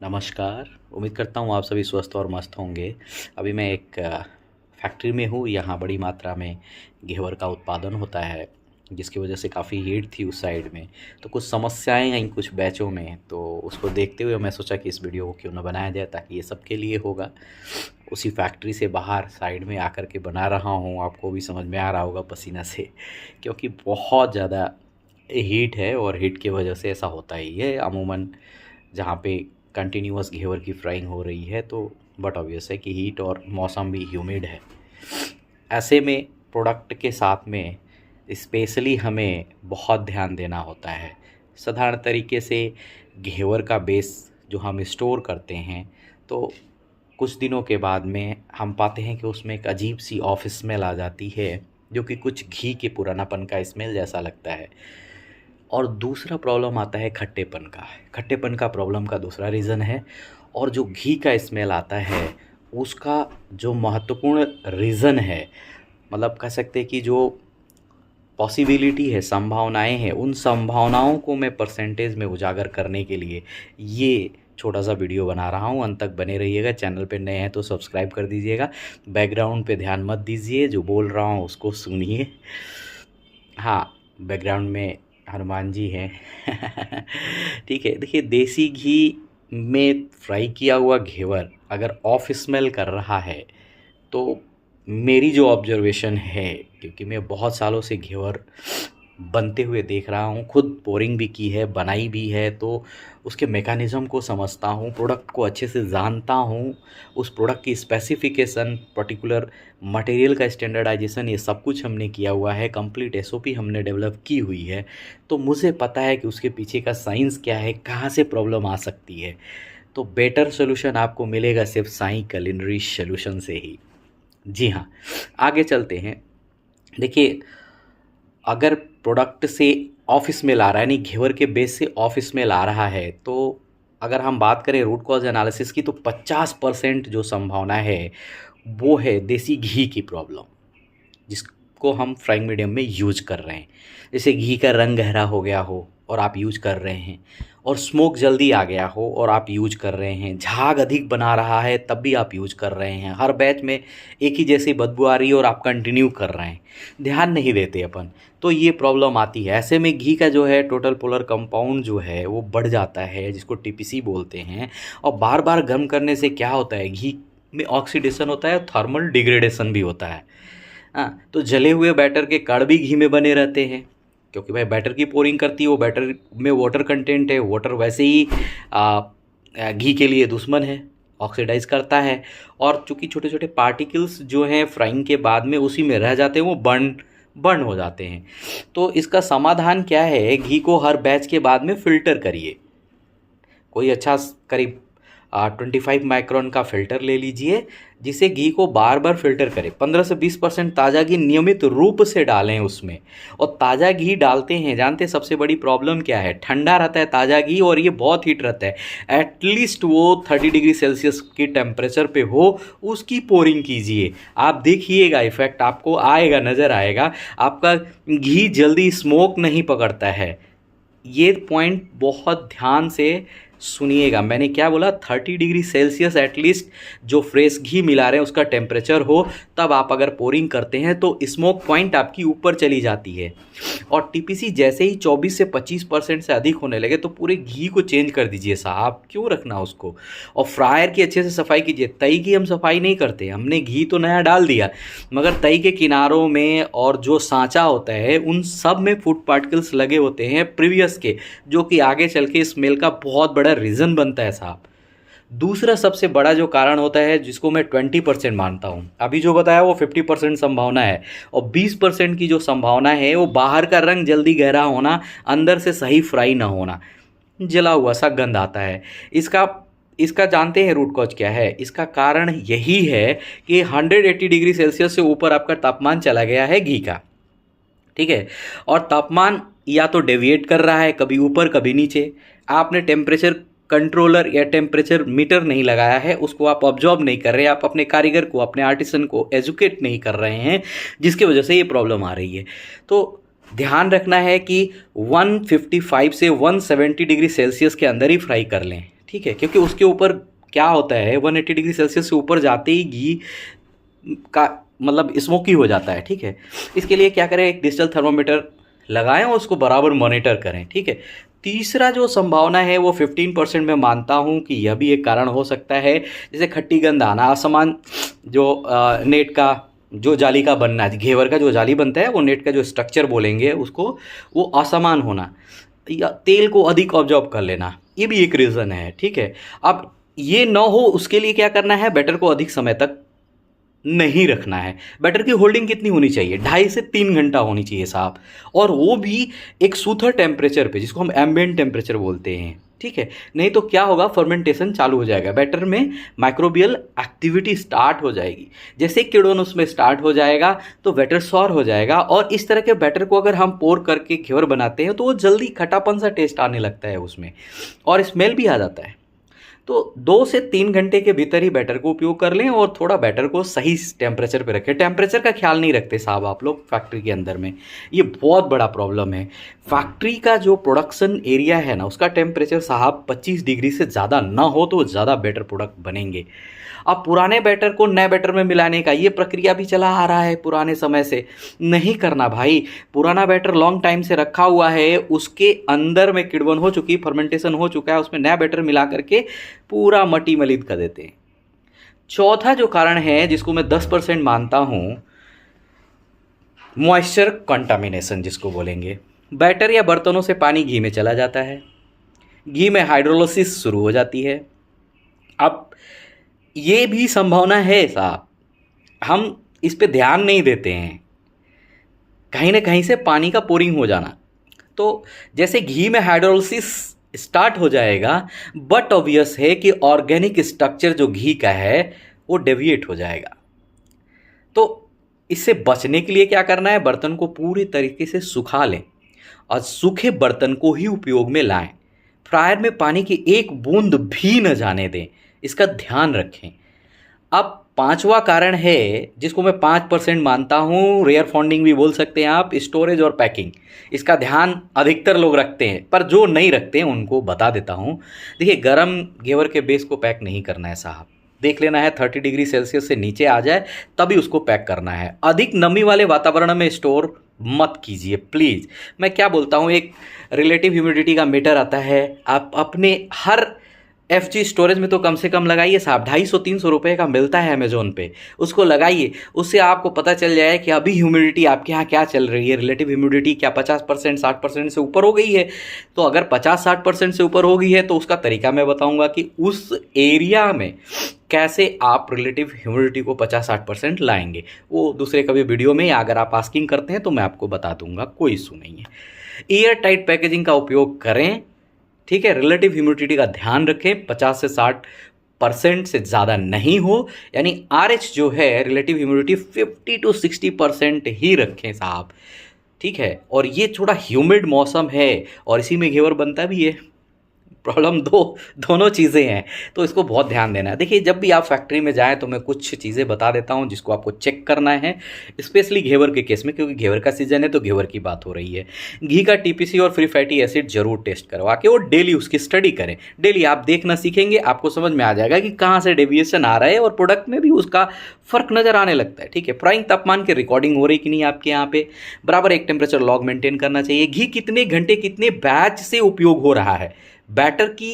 नमस्कार। उम्मीद करता हूँ आप सभी स्वस्थ और मस्त होंगे। अभी मैं एक फैक्ट्री में हूँ। यहाँ बड़ी मात्रा में घेवर का उत्पादन होता है, जिसकी वजह से काफ़ी हीट थी उस साइड में। तो कुछ समस्याएं आई कुछ बैचों में, तो उसको देखते हुए मैं सोचा कि इस वीडियो को क्यों ना बनाया जाए, ताकि ये सबके लिए होगा। उसी फैक्ट्री से बाहर साइड में आकर के बना रहा हूँ, आपको भी समझ में आ रहा होगा पसीना से, क्योंकि बहुत ज़्यादा हीट है और हीट की वजह से ऐसा होता ही है अमूमन जहाँ पे कंटिन्यूअस घेवर की फ्राइंग हो रही है। तो बट ऑब्वियस है कि हीट और मौसम भी ह्यूमिड है। ऐसे में प्रोडक्ट के साथ में स्पेशली हमें बहुत ध्यान देना होता है। साधारण तरीके से घेवर का बेस जो हम स्टोर करते हैं, तो कुछ दिनों के बाद में हम पाते हैं कि उसमें एक अजीब सी ऑफ स्मेल आ जाती है, जो कि कुछ घी के पुरानापन का स्मेल जैसा लगता है। और दूसरा प्रॉब्लम आता है खट्टेपन का। खट्टेपन का प्रॉब्लम का दूसरा रीज़न है। और जो घी का स्मेल आता है, उसका जो महत्वपूर्ण रीज़न है, मतलब कह सकते हैं कि जो पॉसिबिलिटी है, संभावनाएं हैं, उन संभावनाओं को मैं परसेंटेज में उजागर करने के लिए ये छोटा सा वीडियो बना रहा हूँ। अंत तक बने रहिएगा। चैनल पे नए हैं तो सब्सक्राइब कर दीजिएगा। बैकग्राउंड पे ध्यान मत दीजिए, जो बोल रहा हूँ उसको सुनिए। हाँ, बैकग्राउंड में हनुमान जी हैं। ठीक है। देखिए, देसी घी में फ्राई किया हुआ घेवर अगर ऑफ स्मेल कर रहा है, तो मेरी जो ऑब्जर्वेशन है, क्योंकि मैं बहुत सालों से घेवर बनते हुए देख रहा हूँ, खुद पोरिंग भी की है, बनाई भी है, तो उसके मेकानिज़्म को समझता हूँ, प्रोडक्ट को अच्छे से जानता हूँ। उस प्रोडक्ट की स्पेसिफिकेशन, पर्टिकुलर मटेरियल का स्टैंडर्डाइजेशन, ये सब कुछ हमने किया हुआ है। कंप्लीट एसओपी हमने डेवलप की हुई है। तो मुझे पता है कि उसके पीछे का साइंस क्या है, कहाँ से प्रॉब्लम आ सकती है। तो बेटर सोल्यूशन आपको मिलेगा सिर्फ साई culinary सॉल्यूशन से ही। जी हाँ, आगे चलते हैं। देखिए, अगर प्रोडक्ट से ऑफ स्मेल आ रहा है, यानी घेवर के बेस से ऑफ स्मेल आ रहा है, तो अगर हम बात करें रूट कॉज एनालिसिस की, तो 50% जो संभावना है वो है देसी घी की प्रॉब्लम, जिसको हम फ्राइंग मीडियम में यूज कर रहे हैं। जैसे घी का रंग गहरा हो गया हो और आप यूज कर रहे हैं, और स्मोक जल्दी आ गया हो और आप यूज कर रहे हैं, झाग अधिक बना रहा है तब भी आप यूज कर रहे हैं, हर बैच में एक ही जैसी बदबू आ रही है और आप कंटिन्यू कर रहे हैं, ध्यान नहीं देते अपन, तो ये प्रॉब्लम आती है। ऐसे में घी का जो है टोटल पोलर कंपाउंड जो है वो बढ़ जाता है, जिसको टीपीसी बोलते हैं। और बार बार गर्म करने से क्या होता है, घी में ऑक्सीडेशन होता है, थर्मल डिग्रेडेशन भी होता है। हाँ, तो जले हुए बैटर के कण भी घी में बने रहते हैं, क्योंकि भाई बैटर की पोरिंग करती है, वो बैटर में वाटर कंटेंट है, वाटर वैसे ही घी के लिए दुश्मन है, ऑक्सीडाइज करता है। और चूँकि छोटे छोटे पार्टिकल्स जो हैं फ्राइंग के बाद में उसी में रह जाते हैं, वो बर्न हो जाते हैं। तो इसका समाधान क्या है, घी को हर बैच के बाद में फ़िल्टर करिए। कोई अच्छा करीब 25 माइक्रोन का फ़िल्टर ले लीजिए, जिसे घी को बार बार फ़िल्टर करें। 15 से 20% ताज़ा घी नियमित रूप से डालें उसमें। और ताज़ा घी डालते हैं, जानते हैं सबसे बड़ी प्रॉब्लम क्या है, ठंडा रहता है ताज़ा घी और ये बहुत हीट रहता है। एटलीस्ट वो 30 डिग्री सेल्सियस की टेम्परेचर पे हो, उसकी पोरिंग कीजिए। आप देखिएगा, इफ़ेक्ट आपको आएगा, नज़र आएगा। आपका घी जल्दी स्मोक नहीं पकड़ता है। ये पॉइंट बहुत ध्यान से सुनिएगा। मैंने क्या बोला, 30 डिग्री सेल्सियस एटलीस्ट जो फ्रेश घी मिला रहे हैं उसका टेम्परेचर हो, तब आप अगर पोरिंग करते हैं तो स्मोक पॉइंट आपकी ऊपर चली जाती है। और टीपीसी जैसे ही 24 से 25% से अधिक होने लगे, तो पूरे घी को चेंज कर दीजिए साहब, क्यों रखना उसको। और फ्रायर की अच्छे से सफाई कीजिए। तई की हम सफाई नहीं करते, हमने घी तो नया डाल दिया, मगर तई के किनारों में और जो सांचा होता है उन सब में फूड पार्टिकल्स लगे होते हैं प्रीवियस के, जो कि आगे चल के स्मेल का बहुत बड़ा रीज़न बनता है साहब। दूसरा सबसे बड़ा जो कारण होता है, जिसको मैं 20% मानता हूँ, अभी जो बताया वो 50% संभावना है, और 20% की जो संभावना है वो बाहर का रंग जल्दी गहरा होना, अंदर से सही फ्राई ना होना, जला हुआ सा गंध आता है। इसका इसका जानते हैं रूट कॉज क्या है। इसका कारण यही है कि 180 डिग्री सेल्सियस से ऊपर आपका तापमान चला गया है घी का, ठीक है। और तापमान या तो डेविएट कर रहा है, कभी ऊपर कभी नीचे। आपने टेम्परेचर कंट्रोलर या टेम्परेचर मीटर नहीं लगाया है, उसको आप ऑब्जॉर्व नहीं कर रहे, आप अपने कारीगर को, अपने आर्टिसन को एजुकेट नहीं कर रहे हैं, जिसकी वजह से ये प्रॉब्लम आ रही है। तो ध्यान रखना है कि 155 से 170 डिग्री सेल्सियस के अंदर ही फ्राई कर लें, ठीक है, क्योंकि उसके ऊपर क्या होता है 180 डिग्री सेल्सियस से ऊपर जाते ही घी का मतलब स्मोकी हो जाता है। ठीक है, इसके लिए क्या करें, एक डिजिटल थर्मामीटर लगाएं और उसको बराबर मॉनिटर करें। ठीक है, तीसरा जो संभावना है वो 15% मैं मानता हूँ कि यह भी एक कारण हो सकता है, जैसे खट्टी गंध आना, असमान जो नेट का जो जाली का बनना है, घेवर का जो जाली बनता है वो नेट का जो स्ट्रक्चर बोलेंगे उसको, वो असमान होना या तेल को अधिक ऑब्जॉर्ब कर लेना, ये भी एक रीज़न है। ठीक है, अब ये ना हो उसके लिए क्या करना है, बैटर को अधिक समय तक नहीं रखना है। बैटर की होल्डिंग कितनी होनी चाहिए, 2.5 से 3 घंटा होनी चाहिए साहब, और वो भी एक सूथर टेम्परेचर पे, जिसको हम एम्बिएंट टेम्परेचर बोलते हैं। ठीक है, नहीं तो क्या होगा, फर्मेंटेशन चालू हो जाएगा, बैटर में माइक्रोबियल एक्टिविटी स्टार्ट हो जाएगी। जैसे किण्वन उसमें स्टार्ट हो जाएगा तो बैटर सॉर हो जाएगा, और इस तरह के बैटर को अगर हम पोर करके घेवर बनाते हैं तो वो जल्दी खटापन सा टेस्ट आने लगता है उसमें, और स्मेल भी आ जाता है। तो 2 से 3 घंटे के भीतर ही बैटर को उपयोग कर लें, और थोड़ा बैटर को सही टेम्परेचर पे रखें। टेम्परेचर का ख्याल नहीं रखते साहब आप लोग फैक्ट्री के अंदर में, ये बहुत बड़ा प्रॉब्लम है। फैक्ट्री का जो प्रोडक्शन एरिया है ना, उसका टेम्परेचर साहब 25 डिग्री से ज़्यादा ना हो तो ज़्यादा बेटर प्रोडक्ट बनेंगे। अब पुराने बैटर को नए बैटर में मिलाने का ये प्रक्रिया भी चला आ रहा है पुराने समय से, नहीं करना भाई। पुराना बैटर लॉन्ग टाइम से रखा हुआ है, उसके अंदर में किण्वन हो चुकी, फर्मेंटेशन हो चुका है, उसमें नया बैटर मिला करके पूरा मटी मलिद कर देते हैं। चौथा जो कारण है जिसको मैं 10% मानता हूं, मॉइस्चर कंटामिनेशन जिसको बोलेंगे। बैटर या बर्तनों से पानी घी में चला जाता है, घी में हाइड्रोलिसिस शुरू हो जाती है। अब ये भी संभावना है साहब, हम इस पे ध्यान नहीं देते हैं, कहीं ना कहीं से पानी का पोरिंग हो जाना। तो जैसे घी में हाइड्रोलिसिस स्टार्ट हो जाएगा, बट ऑब्वियस है कि ऑर्गेनिक स्ट्रक्चर जो घी का है वो डेविएट हो जाएगा। तो इससे बचने के लिए क्या करना है, बर्तन को पूरी तरीके से सुखा लें और सूखे बर्तन को ही उपयोग में लाएं। फ्रायर में पानी की एक बूंद भी न जाने दें, इसका ध्यान रखें। अब पांचवा कारण है जिसको मैं 5% मानता हूँ, रेयर फॉन्डिंग भी बोल सकते हैं आप, स्टोरेज और पैकिंग। इसका ध्यान अधिकतर लोग रखते हैं, पर जो नहीं रखते हैं उनको बता देता हूँ। देखिए, गरम घेवर के बेस को पैक नहीं करना है साहब, देख लेना है 30 डिग्री सेल्सियस से नीचे आ जाए तभी उसको पैक करना है। अधिक नमी वाले वातावरण में स्टोर मत कीजिए प्लीज़। मैं क्या बोलता हूँ, एक रिलेटिव ह्यूमिडिटी का मीटर आता है, आप अपने हर FG स्टोरेज में तो कम से कम लगाइए साहब, 250-300 रुपये का मिलता है अमेजोन पे, उसको लगाइए। उससे आपको पता चल जाए कि अभी ह्यूमिडिटी आपके यहाँ क्या चल रही है, रिलेटिव ह्यूमिडिटी क्या 50% 60% से ऊपर हो गई है। तो अगर 50-60% से ऊपर हो गई है तो उसका तरीका मैं बताऊंगा कि उस एरिया में कैसे आप रिलेटिव ह्यूमिडिटी को 50-60% लाएंगे, वो दूसरे कभी वीडियो में, या अगर आप आस्किंग करते हैं तो मैं आपको बता दूंगा, कोई इशू नहीं है। एयर टाइट पैकेजिंग का उपयोग करें, ठीक है। रिलेटिव ह्यूमिडिटी का ध्यान रखें, 50 से 60% से ज़्यादा नहीं हो, यानी RH जो है रिलेटिव ह्यूमिडिटी 50 to 60% ही रखें साहब, ठीक है। और ये थोड़ा ह्यूमिड मौसम है और इसी में घेवर बनता भी है, प्रॉब्लम दोनों चीज़ें हैं, तो इसको बहुत ध्यान देना है। देखिए, जब भी आप फैक्ट्री में जाएं तो मैं कुछ चीज़ें बता देता हूं जिसको आपको चेक करना है, स्पेशली घेवर के केस में, क्योंकि घेवर का सीजन है तो घेवर की बात हो रही है। घी का TPC और फ्री फैटी एसिड जरूर टेस्ट करवा के और डेली उसकी स्टडी करें। डेली आप देखना सीखेंगे, आपको समझ में आ जाएगा कि कहाँ से डेविएशन आ रहा है और प्रोडक्ट में भी उसका फ़र्क नज़र आने लगता है, ठीक है। फ्राइंग तापमान की रिकॉर्डिंग हो रही कि नहीं आपके यहाँ पे, बराबर एक टेम्परेचर लॉग मेंटेन करना चाहिए। घी कितने घंटे कितने बैच से उपयोग हो रहा है, बैटर की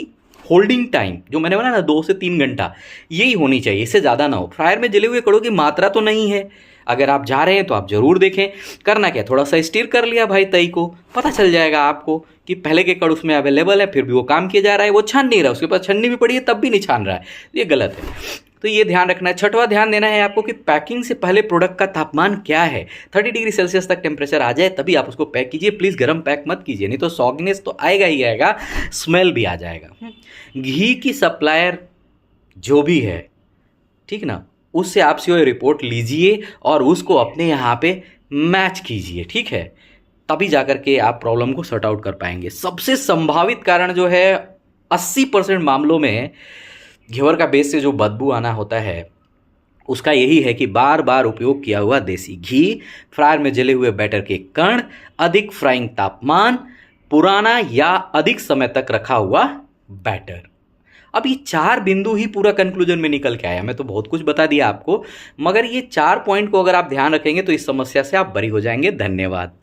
होल्डिंग टाइम जो मैंने बोला ना 2 से 3 घंटा, यही होनी चाहिए, इससे ज़्यादा ना हो। फ्रायर में जले हुए कड़ों की मात्रा तो नहीं है, अगर आप जा रहे हैं तो आप ज़रूर देखें। करना क्या, थोड़ा सा स्टीर कर लिया भाई तई को, पता चल जाएगा आपको कि पहले के कड़ उसमें अवेलेबल है, फिर भी वो काम किया जा रहा है, वो छान नहीं रहा, उसके पास छन्नी भी पड़ी है तब भी नहीं छान रहा है, ये गलत है। तो ये ध्यान रखना है। छठवां ध्यान देना है आपको कि पैकिंग से पहले प्रोडक्ट का तापमान क्या है। 30 डिग्री सेल्सियस तक टेम्परेचर आ जाए तभी आप उसको पैक कीजिए, प्लीज़ गर्म पैक मत कीजिए, नहीं तो सॉगनेस तो आएगा ही आएगा, स्मेल भी आ जाएगा। घी की सप्लायर जो भी है, ठीक ना, उससे आप सीओ रिपोर्ट लीजिए और उसको अपने यहाँ पे मैच कीजिए, ठीक है, तभी जाकर के आप प्रॉब्लम को सॉर्ट आउट कर पाएंगे। सबसे संभावित कारण जो है 80% मामलों में घेवर का बेस से जो बदबू आना होता है उसका यही है कि बार बार उपयोग किया हुआ देसी घी, फ्रायर में जले हुए बैटर के कण, अधिक फ्राइंग तापमान, पुराना या अधिक समय तक रखा हुआ बैटर। अब ये 4 बिंदु ही पूरा कंक्लूजन में निकल के आया। मैं तो बहुत कुछ बता दिया आपको, मगर ये 4 पॉइंट को अगर आप ध्यान रखेंगे तो इस समस्या से आप बरी हो जाएंगे। धन्यवाद।